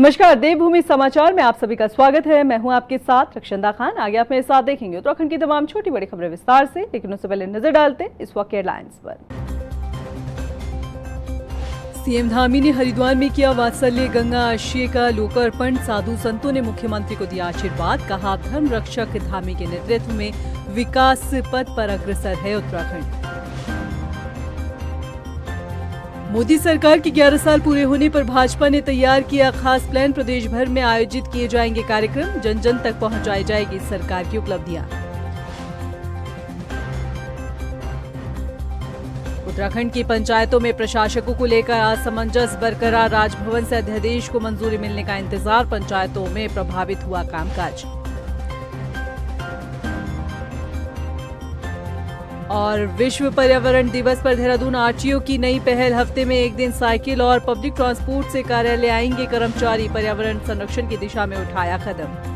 नमस्कार, देवभूमि समाचार में आप सभी का स्वागत है। मैं हूं आपके साथ रक्षंदा खान। आगे आप मेरे साथ देखेंगे उत्तराखंड की तमाम छोटी बड़ी खबरें विस्तार से, लेकिन उससे पहले नजर डालते इस वक्त हेडलाइंस पर। सीएम धामी ने हरिद्वार में किया वात्सल्य गंगा आश्रय का लोकार्पण। साधु संतों ने मुख्यमंत्री को दिया आशीर्वाद। कहा, धर्म रक्षक धामी के नेतृत्व में विकास पथ पर अग्रसर है उत्तराखंड। मोदी सरकार के 11 साल पूरे होने पर भाजपा ने तैयार किया खास प्लान। प्रदेश भर में आयोजित किए जाएंगे कार्यक्रम। जन जन तक पहुंचाई जाएगी सरकार की उपलब्धियां। उत्तराखंड की पंचायतों में प्रशासकों को लेकर असमंजस बरकरार। राजभवन से अध्यादेश को मंजूरी मिलने का इंतजार। पंचायतों में प्रभावित हुआ कामकाज। और विश्व पर्यावरण दिवस पर देहरादून आरटीओ की नई पहल। हफ्ते में एक दिन साइकिल और पब्लिक ट्रांसपोर्ट से कार्यालय आएंगे कर्मचारी। पर्यावरण संरक्षण की दिशा में उठाया कदम।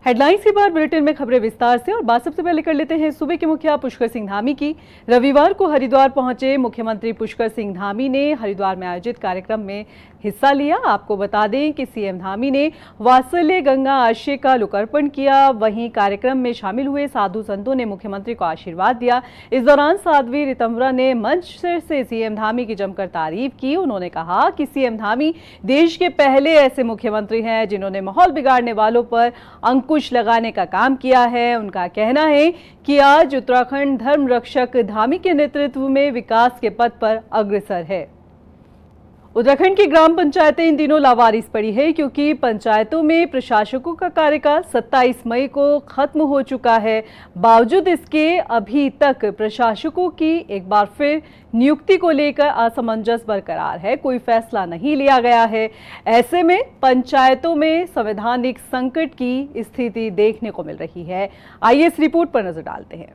हेडलाइंस के बाद बुलेटिन में खबरें विस्तार से। और बात सबसे पहले कर लेते हैं सूबे के मुखिया पुष्कर सिंह धामी की। रविवार को हरिद्वार पहुंचे मुख्यमंत्री पुष्कर सिंह धामी ने हरिद्वार में आयोजित कार्यक्रम में हिस्सा लिया। आपको बता दें कि सीएम धामी ने वात्सल्य गंगा आश्रय का लोकार्पण किया। वहीं कार्यक्रम में शामिल हुए साधु संतों ने मुख्यमंत्री को आशीर्वाद दिया। इस दौरान साध्वी रितंवरा ने मंच से सीएम धामी की जमकर तारीफ की। उन्होंने कहा कि सीएम धामी देश के पहले ऐसे मुख्यमंत्री हैं जिन्होंने माहौल बिगाड़ने वालों पर अंकुश लगाने का काम किया है। उनका कहना है कि आज उत्तराखंड धर्म रक्षक धामी के नेतृत्व में विकास के पथ पर अग्रसर है। उत्तराखंड की ग्राम पंचायतें इन दिनों लावारिस पड़ी है, क्योंकि पंचायतों में प्रशासकों का कार्यकाल 27 मई को खत्म हो चुका है। बावजूद इसके अभी तक प्रशासकों की एक बार फिर नियुक्ति को लेकर असमंजस बरकरार है। कोई फैसला नहीं लिया गया है। ऐसे में पंचायतों में संवैधानिक संकट की स्थिति देखने को मिल रही है। आइए इस रिपोर्ट पर नजर डालते हैं।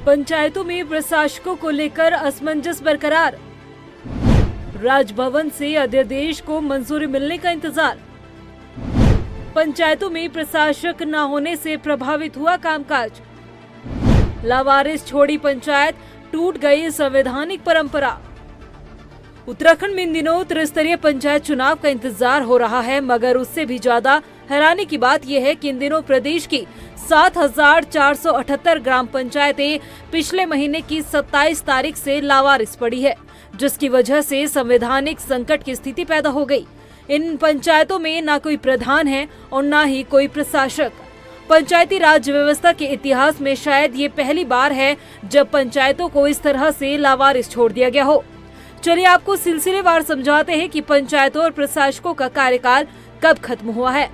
पंचायतों में प्रशासकों को लेकर असमंजस बरकरार। राजभवन से अध्यादेश को मंजूरी मिलने का इंतजार। पंचायतों में प्रशासक न होने से प्रभावित हुआ कामकाज। लावारिस छोड़ी पंचायत, टूट गई संवैधानिक परंपरा। उत्तराखंड में इन दिनों त्रिस्तरीय पंचायत चुनाव का इंतजार हो रहा है, मगर उससे भी ज्यादा हैरानी की बात यह है कि इन दिनों प्रदेश की 7,478 ग्राम पंचायतें पिछले महीने की 27 तारीख से लावारिस पड़ी है, जिसकी वजह से संवैधानिक संकट की स्थिति पैदा हो गई। इन पंचायतों में न कोई प्रधान है और न ही कोई प्रशासक। पंचायती राज व्यवस्था के इतिहास में शायद ये पहली बार है जब पंचायतों को इस तरह से लावारिस छोड़ दिया गया हो। चलिए आपको सिलसिलेवार समझाते हैं कि पंचायतों और प्रशासकों का कार्यकाल कब खत्म हुआ है।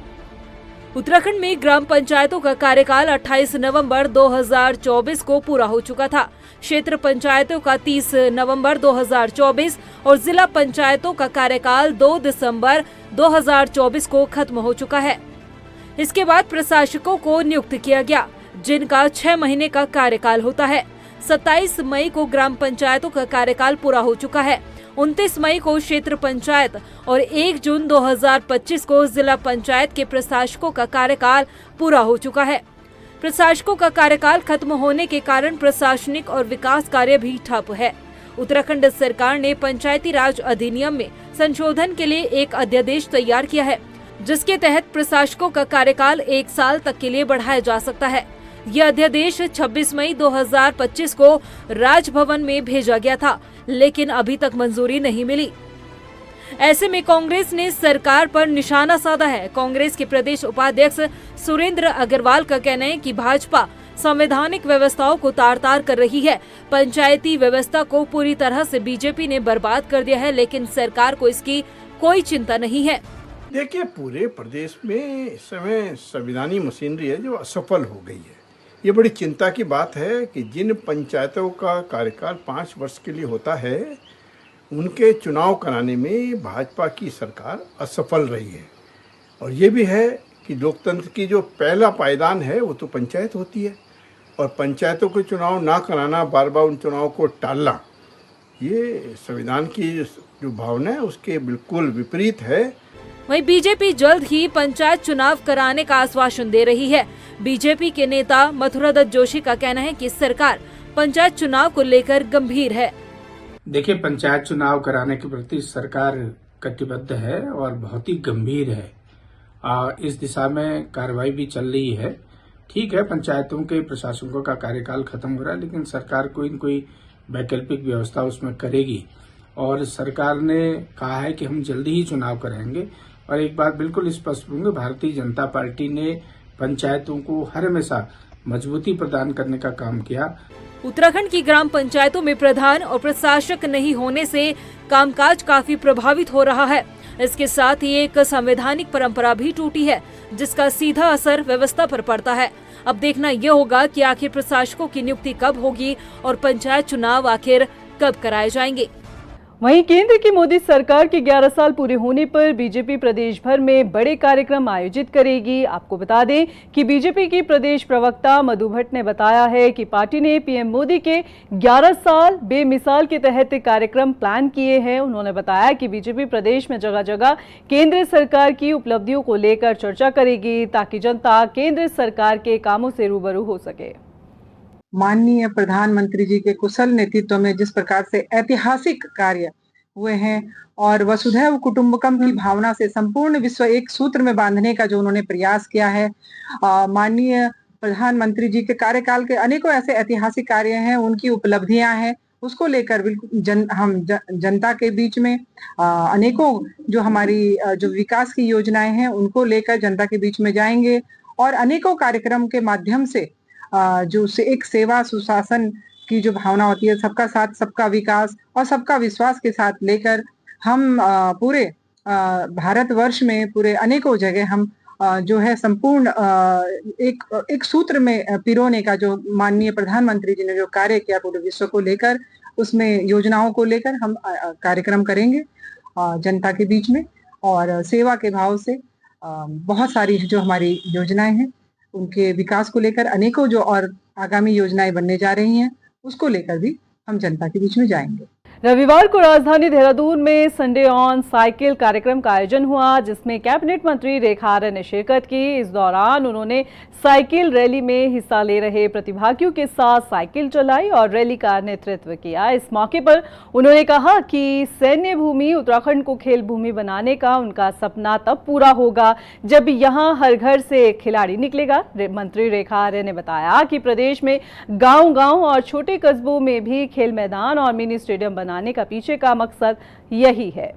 उत्तराखंड में ग्राम पंचायतों का कार्यकाल 28 नवंबर 2024 को पूरा हो चुका था। क्षेत्र पंचायतों का 30 नवंबर 2024 और जिला पंचायतों का कार्यकाल 2 दिसंबर 2024 को खत्म हो चुका है। इसके बाद प्रशासकों को नियुक्त किया गया, जिनका 6 महीने का कार्यकाल होता है। 27 मई को ग्राम पंचायतों का कार्यकाल पूरा हो चुका है। 29 मई को क्षेत्र पंचायत और 1 जून 2025 को जिला पंचायत के प्रशासकों का कार्यकाल पूरा हो चुका है। प्रशासकों का कार्यकाल खत्म होने के कारण प्रशासनिक और विकास कार्य भी ठप है। उत्तराखंड सरकार ने पंचायती राज अधिनियम में संशोधन के लिए एक अध्यादेश तैयार किया है, जिसके तहत प्रशासकों का कार्यकाल 1 साल तक के लिए बढ़ाया जा सकता है। यह अध्यादेश 26 मई 2025 को राजभवन में भेजा गया था, लेकिन अभी तक मंजूरी नहीं मिली। ऐसे में कांग्रेस ने सरकार पर निशाना साधा है। कांग्रेस के प्रदेश उपाध्यक्ष सुरेंद्र अग्रवाल का कहना है कि भाजपा संवैधानिक व्यवस्थाओं को तार-तार कर रही है। पंचायती व्यवस्था को पूरी तरह से बीजेपी ने बर्बाद कर दिया है, लेकिन सरकार को इसकी कोई चिंता नहीं है। देखिए, पूरे प्रदेश में इस समय संवैधानिक मशीनरी है जो असफल हो गई है। ये बड़ी चिंता की बात है कि जिन पंचायतों का कार्यकाल 5 वर्ष के लिए होता है, उनके चुनाव कराने में भाजपा की सरकार असफल रही है। और ये भी है कि लोकतंत्र की जो पहला पायदान है वो तो पंचायत होती है, और पंचायतों के चुनाव ना कराना, बार बार उन चुनाव को टालना, ये संविधान की जो भावना है उसके बिल्कुल विपरीत है। वहीं बीजेपी जल्द ही पंचायत चुनाव कराने का आश्वासन दे रही है। बीजेपी के नेता मथुरा दत्त जोशी का कहना है कि सरकार पंचायत चुनाव को लेकर गंभीर है। देखिए, पंचायत चुनाव कराने के प्रति सरकार कटिबद्ध है और बहुत ही गंभीर है। इस दिशा में कार्रवाई भी चल रही है। ठीक है, पंचायतों के प्रशासकों का कार्यकाल खत्म हो रहा है, लेकिन सरकार कोई न कोई वैकल्पिक व्यवस्था उसमें करेगी। और सरकार ने कहा है कि हम जल्दी ही चुनाव कराएंगे। और एक बात बिल्कुल स्पष्ट करूंगा, भारतीय जनता पार्टी ने पंचायतों को हर हमेशा मजबूती प्रदान करने का काम किया। उत्तराखंड की ग्राम पंचायतों में प्रधान और प्रशासक नहीं होने से कामकाज काफी प्रभावित हो रहा है। इसके साथ ही एक संवैधानिक परंपरा भी टूटी है, जिसका सीधा असर व्यवस्था पर पड़ता है। अब देखना ये होगा कि आखिर प्रशासकों की नियुक्ति कब होगी और पंचायत चुनाव आखिर कब कराए जाएंगे। वहीं केंद्र की मोदी सरकार के 11 साल पूरे होने पर बीजेपी प्रदेश भर में बड़े कार्यक्रम आयोजित करेगी। आपको बता दें कि बीजेपी की प्रदेश प्रवक्ता मधु भट्ट ने बताया है कि पार्टी ने पीएम मोदी के 11 साल बेमिसाल के तहत कार्यक्रम प्लान किए हैं। उन्होंने बताया कि बीजेपी प्रदेश में जगह जगह केंद्र सरकार की उपलब्धियों को लेकर चर्चा करेगी, ताकि जनता केंद्र सरकार के कामों से रूबरू हो सके। माननीय प्रधानमंत्री जी के कुशल नेतृत्व में जिस प्रकार से ऐतिहासिक कार्य हुए हैं और वसुधैव कुटुंबकम की भावना से संपूर्ण विश्व एक सूत्र में बांधने का जो उन्होंने प्रयास किया है, माननीय प्रधानमंत्री जी के कार्यकाल के अनेकों ऐसे ऐतिहासिक कार्य हैं, उनकी उपलब्धियां हैं, उसको लेकर बिल्कुल हम जनता के बीच में अनेकों जो हमारी जो विकास की योजनाएं हैं उनको लेकर जनता के बीच में जाएंगे और अनेकों कार्यक्रम के माध्यम से जो एक सेवा सुशासन की जो भावना होती है, सबका साथ सबका विकास और सबका विश्वास के साथ लेकर हम पूरे भारतवर्ष में पूरे अनेकों जगह हम जो है संपूर्ण एक सूत्र में पिरोने का जो माननीय प्रधानमंत्री जी ने जो कार्य किया पूरे विश्व को लेकर, उसमें योजनाओं को लेकर हम कार्यक्रम करेंगे जनता के बीच में और सेवा के भाव से बहुत सारी जो हमारी योजनाएं हैं उनके विकास को लेकर अनेकों जो और आगामी योजनाएं बनने जा रही हैं उसको लेकर भी हम जनता के बीच में जाएंगे। रविवार को राजधानी देहरादून में संडे ऑन साइकिल कार्यक्रम का आयोजन हुआ, जिसमें कैबिनेट मंत्री रेखा आर्य ने शिरकत की। इस दौरान उन्होंने साइकिल रैली में हिस्सा ले रहे प्रतिभागियों के साथ साइकिल चलाई और रैली का नेतृत्व किया। इस मौके पर उन्होंने कहा कि सैन्य भूमि उत्तराखंड को खेल भूमि बनाने का उनका सपना तब पूरा होगा जब यहाँ हर घर से एक खिलाड़ी निकलेगा। मंत्री रेखा आर्य ने बताया कि प्रदेश में गाँव-गाँव और छोटे कस्बों में भी खेल मैदान और मिनी स्टेडियम बनाने का पीछे का मकसद यही है।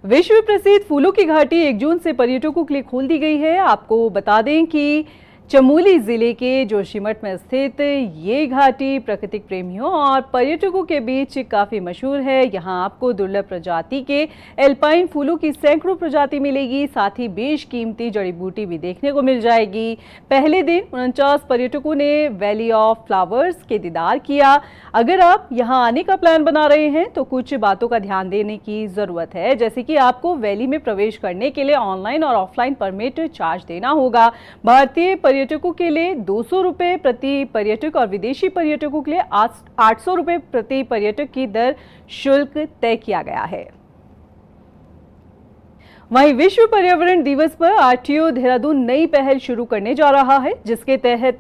विश्व प्रसिद्ध फूलों की घाटी 1 जून से पर्यटकों के लिए खोल दी गई है। आपको बता दें कि चमोली जिले के जोशीमठ में स्थित ये घाटी प्राकृतिक प्रेमियों और पर्यटकों के बीच काफी मशहूर है। यहाँ आपको दुर्लभ प्रजाति के एल्पाइन फूलों की सैकड़ों प्रजाति मिलेगी, साथ ही बेशकीमती जड़ी बूटी भी देखने को मिल जाएगी। पहले दिन 49 पर्यटकों ने वैली ऑफ फ्लावर्स के दीदार किया। अगर आप यहाँ आने का प्लान बना रहे हैं तो कुछ बातों का ध्यान देने की जरूरत है, जैसे कि आपको वैली में प्रवेश करने के लिए ऑनलाइन और ऑफलाइन परमिट चार्ज देना होगा। भारतीय पर्यटकों के लिए 200 रुपये प्रति पर्यटक और विदेशी पर्यटकों के लिए 800 रुपये प्रति पर्यटक की दर शुल्क तय किया गया है। वहीं विश्व पर्यावरण दिवस पर आरटीओ देहरादून नई पहल शुरू करने जा रहा है, जिसके तहत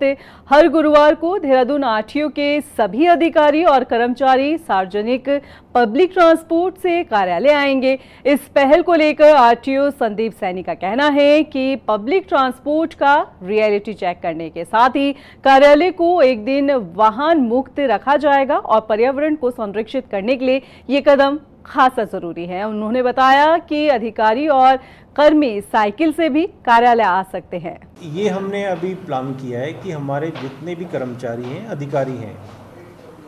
हर गुरुवार को देहरादून आरटीओ के सभी अधिकारी और कर्मचारी सार्वजनिक पब्लिक ट्रांसपोर्ट से कार्यालय आएंगे। इस पहल को लेकर आरटीओ संदीप सैनी का कहना है कि पब्लिक ट्रांसपोर्ट का रियलिटी चेक करने के साथ ही कार्यालय को एक दिन वाहन मुक्त रखा जाएगा और पर्यावरण को संरक्षित करने के लिए ये कदम खासा जरूरी है। उन्होंने बताया कि अधिकारी और कर्मी साइकिल से भी कार्यालय आ सकते हैं। ये हमने अभी प्लान किया है कि हमारे जितने भी कर्मचारी हैं, अधिकारी हैं,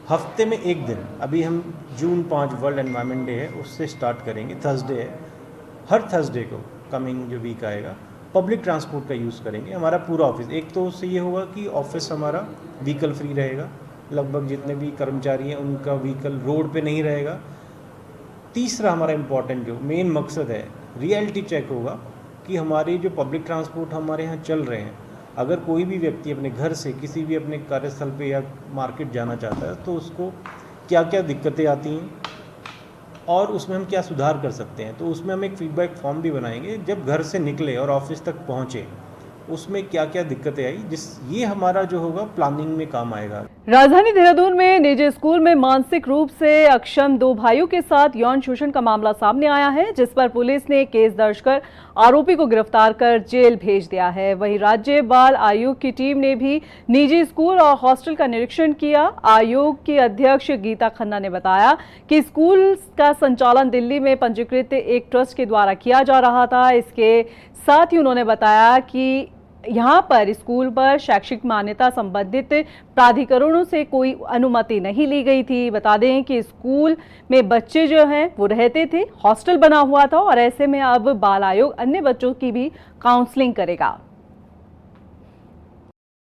हफ्ते में एक दिन, अभी हम जून 5 वर्ल्ड एनवायरनमेंट डे है उससे स्टार्ट करेंगे, थर्सडे है, हर थर्सडे को कमिंग जो वीक आएगा पब्लिक ट्रांसपोर्ट का यूज़ करेंगे। हमारा पूरा ऑफिस, एक तो उससे ये होगा कि ऑफिस हमारा व्हीकल फ्री रहेगा, लगभग जितने भी कर्मचारी हैं उनका व्हीकल रोड पे नहीं रहेगा। तीसरा हमारा इम्पॉर्टेंट जो मेन मकसद है, रियलिटी चेक होगा कि हमारे जो पब्लिक ट्रांसपोर्ट हमारे यहाँ चल रहे हैं, अगर कोई भी व्यक्ति अपने घर से किसी भी अपने कार्यस्थल पे या मार्केट जाना चाहता है तो उसको क्या क्या दिक्कतें आती हैं और उसमें हम क्या सुधार कर सकते हैं। तो उसमें हम एक फीडबैक फॉर्म भी बनाएंगे। जब घर से निकले और ऑफिस तक पहुँचे उसमें क्या क्या दिक्कतें आई, ये हमारा जो होगा प्लानिंग में काम आएगा। राजधानी देहरादून में निजी स्कूल में मानसिक रूप से अक्षम 2 भाइयों के साथ यौन शोषण का मामला सामने आया है, जिस पर पुलिस ने केस दर्ज कर आरोपी को गिरफ्तार कर जेल भेज दिया है। वहीं राज्य बाल आयोग की टीम ने भी निजी स्कूल और हॉस्टल का निरीक्षण किया। आयोग की अध्यक्ष गीता खन्ना ने बताया कि स्कूल का संचालन दिल्ली में पंजीकृत एक ट्रस्ट के द्वारा किया जा रहा था। इसके साथ ही उन्होंने बताया कि यहाँ पर स्कूल पर शैक्षिक मान्यता संबंधित प्राधिकरणों से कोई अनुमति नहीं ली गई थी। बता दें कि स्कूल में बच्चे जो हैं वो रहते थे, हॉस्टल बना हुआ था और ऐसे में अब बाल आयोग अन्य बच्चों की भी काउंसलिंग करेगा।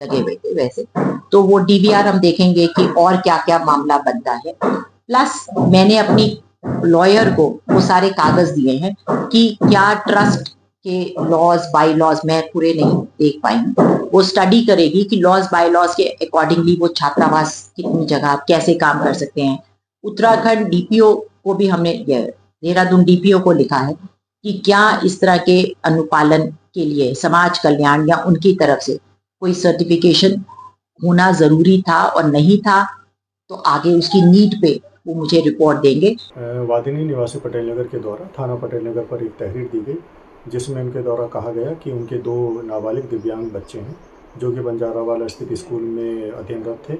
लगे हुए थे वैसे तो वो डीवीआर हम देखेंगे कि और क्या क्या मामला बनता है। प्लस मैंने अपनी लॉयर को वो सारे कागज दिए हैं कि क्या ट्रस्ट के लॉज बाय लॉज, मैं पूरे नहीं देख पाई, वो स्टडी करेगी कि लॉज बाय लॉज के अकॉर्डिंगली वो छात्रावास कितनी जगह कैसे काम कर सकते हैं। उत्तराखंड डीपीओ को भी हमने, देहरादून डीपीओ को लिखा है कि क्या इस तरह के अनुपालन के लिए समाज कल्याण या उनकी तरफ से कोई सर्टिफिकेशन होना जरूरी था और नहीं था, तो आगे उसकी नीड पे वो मुझे रिपोर्ट देंगे। वादिनी निवासी पटेल नगर के द्वारा थाना पटेल नगर पर एक तहरीर दी गई, जिसमें उनके द्वारा कहा गया कि उनके 2 नाबालिग दिव्यांग बच्चे हैं जो कि बंजारावाला स्थित स्कूल में अध्ययनरत थे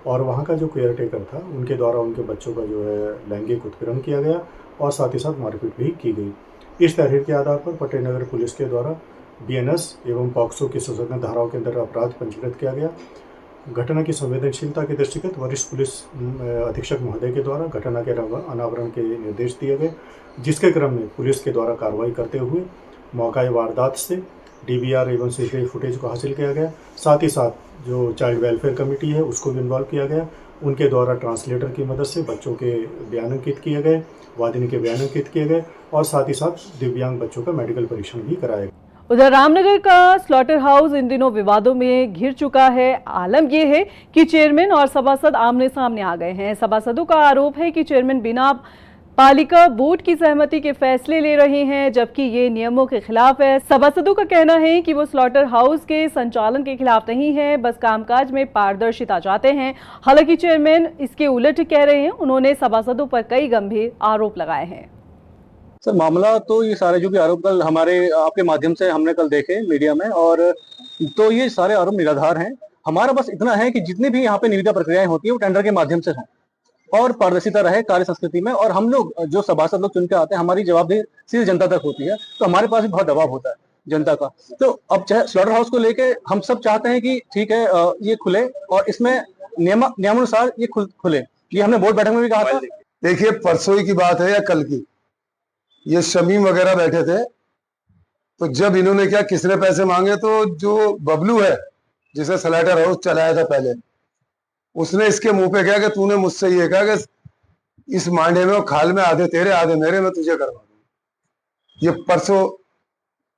और वहाँ का जो केयर टेकर था उनके द्वारा उनके बच्चों का जो है लैंगिक उत्पीड़न किया गया और साथ ही साथ मारपीट भी की गई। इस तहरीर के आधार पर पटेल नगर पुलिस के द्वारा बीएनएस एवं पॉक्सो की संशोधन धाराओं के अंदर अपराध पंजीकृत किया गया। घटना की संवेदनशीलता के दृष्टिगत वरिष्ठ पुलिस अधीक्षक महोदय के द्वारा घटना के अनावरण के निर्देश दिए गए, जिसके क्रम में पुलिस के द्वारा कार्रवाई करते हुए मौका वारदात से डीवीआर एवं सीसीटीवी फुटेज को हासिल किया गया। साथ ही साथ जो चाइल्ड वेलफेयर कमेटी है उसको भी इन्वॉल्व किया गया। उनके द्वारा ट्रांसलेटर की मदद से बच्चों के बयान अंकित किए गए, वादिनी के बयान अंकित किए गए और साथ ही साथ दिव्यांग बच्चों का मेडिकल परीक्षण भी कराया गया। उधर रामनगर का स्लॉटर हाउस इन दिनों विवादों में घिर चुका है। आलम यह है कि चेयरमैन और सभासद आमने सामने आ गए हैं। सभासदों का आरोप है कि चेयरमैन बिना पालिका बोर्ड की सहमति के फैसले ले रहे हैं, जबकि ये नियमों के खिलाफ है। सभासदों का कहना है कि वो स्लॉटर हाउस के संचालन के खिलाफ नहीं है, बस कामकाज में पारदर्शिता चाहते हैं। हालांकि चेयरमैन इसके उलट कह रहे हैं। उन्होंने सभासदों पर कई गंभीर आरोप लगाए हैं। सर मामला तो ये सारे जो भी आरोप कल हमारे आपके माध्यम से हमने कल देखे मीडिया में, और तो ये सारे आरोप निराधार हैं। हमारा बस इतना है कि जितनी भी यहाँ पे निविदा प्रक्रियाएं होती है वो टेंडर के माध्यम से हों और पारदर्शिता रहे कार्य संस्कृति में। और हम लोग जो सभासद लोग चुन के आते हैं, हमारी जवाबदेही सीधे जनता तक होती है, तो हमारे पास भी बहुत दबाव होता है जनता का। तो अब चाहे स्लॉटर हाउस को लेके हम सब चाहते हैं कि ठीक है ये खुले और इसमें नियमानुसार ये खुले। ये हमने बोर्ड बैठक में भी कहा था। देखिए परसों की बात है या कल की, ये शमीम वगैरह बैठे थे, तो जब इन्होंने क्या किसने पैसे मांगे, तो जो बबलू है जिसे स्लॉटर हाउस चलाया था पहले, उसने इसके मुंह पे कहा कि तूने मुझसे ये कहा कि इस मांडे में और खाल में आधे तेरे आधे मेरे, मैं तुझे करवा दूंगा। ये परसों,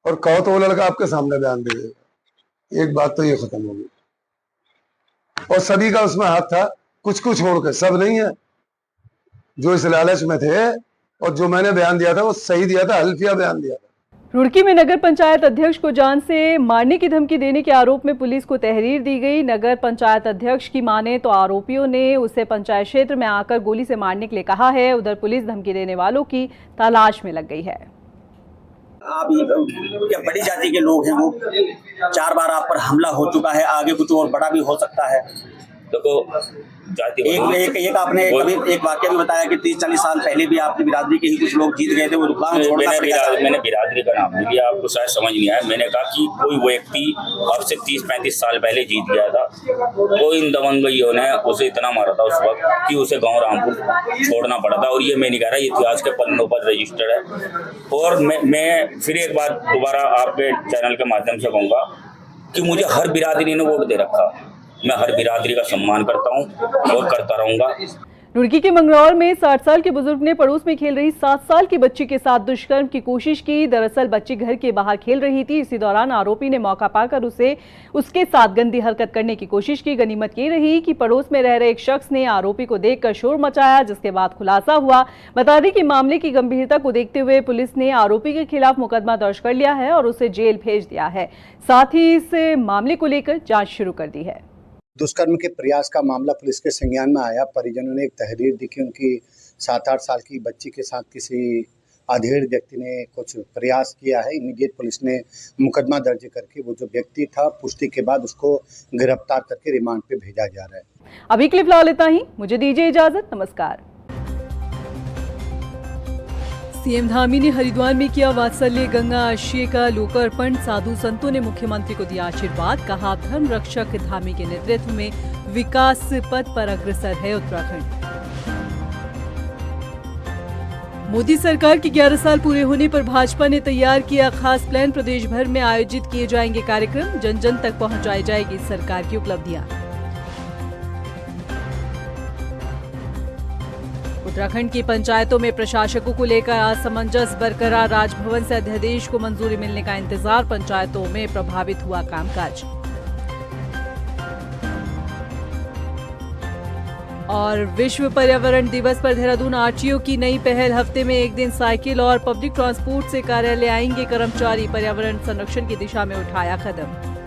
और कहो तो वो लड़का आपके सामने बयान दे देगा। एक बात तो ये खत्म हो गई, और सभी का उसमें हाथ था, कुछ कुछ छोड़ के, सब नहीं है। जो इस लालच में थे और जो मैंने बयान दिया था वो सही दिया था, हल्फिया बयान दिया था। रुड़की में नगर पंचायत अध्यक्ष को जान से मारने की धमकी देने के आरोप में पुलिस को तहरीर दी गई। नगर पंचायत अध्यक्ष की माने तो आरोपियों ने उसे पंचायत क्षेत्र में आकर गोली से मारने के लिए कहा है। उधर पुलिस धमकी देने वालों की तलाश में लग गई है। आप बड़ी जाति के लोग हैं, वो 4 बार आप पर हमला हो चुका है, आगे कुछ और बड़ा भी हो सकता है। देखो एक आपने कभी एक वाक्य भी बताया कि 30-40 साल पहले भी आपकी बिरादरी के ही कुछ लोग जीत गए थे, वो गांव छोड़ना पड़ा। मैंने बिरादरी का नाम लिया, आपको शायद समझ नहीं आया। मैंने कहा कि कोई व्यक्ति अब से 30-35 साल पहले जीत गया था, तो इन दबंगइयों ने उसे इतना मारा था उस वक्त कि उसे गाँव रामपुर छोड़ना पड़ा था। और ये मैं नहीं कह रहा, ये इतिहास के पन्नों पर रजिस्टर्ड है। और मैं फिर एक बात दोबारा आपके चैनल के माध्यम से कहूँगा कि मुझे हर बिरादरी ने वोट दे रखा। मैं हर बिरादरी का सम्मान करता हूं और करता रहूंगा। रुड़की के मंगरौर में 60 साल के बुजुर्ग ने पड़ोस में खेल रही 7 साल की बच्ची के साथ दुष्कर्म की कोशिश की। दरअसल बच्ची घर के बाहर खेल रही थी। इसी दौरान आरोपी ने मौका पाकर उसके साथ गंदी हरकत करने की कोशिश की। गनीमत ये रही कि पड़ोस में रह रहे एक शख्स ने आरोपी को देखकर शोर मचाया, जिसके बाद खुलासा हुआ। बता दें कि मामले की गंभीरता को देखते हुए पुलिस ने आरोपी के खिलाफ मुकदमा दर्ज कर लिया है और उसे जेल भेज दिया है। साथ ही इस मामले को लेकर जाँच शुरू कर दी है। दुष्कर्म के प्रयास का मामला पुलिस के संज्ञान में आया। परिजनों ने एक तहरीर दी कि उनकी 7-8 साल की बच्ची के साथ किसी अधेड़ व्यक्ति ने कुछ प्रयास किया है। इमीडिएट पुलिस ने मुकदमा दर्ज करके वो जो व्यक्ति था पुष्टि के बाद उसको गिरफ्तार करके रिमांड पे भेजा जा रहा है। अभी के लिए फिलहाल इतना ही। मुझे दीजिए इजाजत। नमस्कार। सीएम धामी ने हरिद्वार में किया वात्सल्य गंगा आश्रय का लोकार्पण। साधु संतों ने मुख्यमंत्री को दिया आशीर्वाद। कहा धर्म रक्षक धामी के नेतृत्व में विकास पथ पर अग्रसर है उत्तराखंड। मोदी सरकार के 11 साल पूरे होने पर भाजपा ने तैयार किया खास प्लान। प्रदेश भर में आयोजित किए जाएंगे कार्यक्रम। जन जन तक पहुंचाई जाएगी सरकार की उपलब्धियां। उत्तराखंड की पंचायतों में प्रशासकों को लेकर असमंजस बरकरार। राजभवन से अध्यादेश को मंजूरी मिलने का इंतजार। पंचायतों में प्रभावित हुआ कामकाज। और विश्व पर्यावरण दिवस पर देहरादून आरटीओ की नई पहल। हफ्ते में एक दिन साइकिल और पब्लिक ट्रांसपोर्ट से कार्यालय आएंगे कर्मचारी। पर्यावरण संरक्षण की दिशा में उठाया कदम।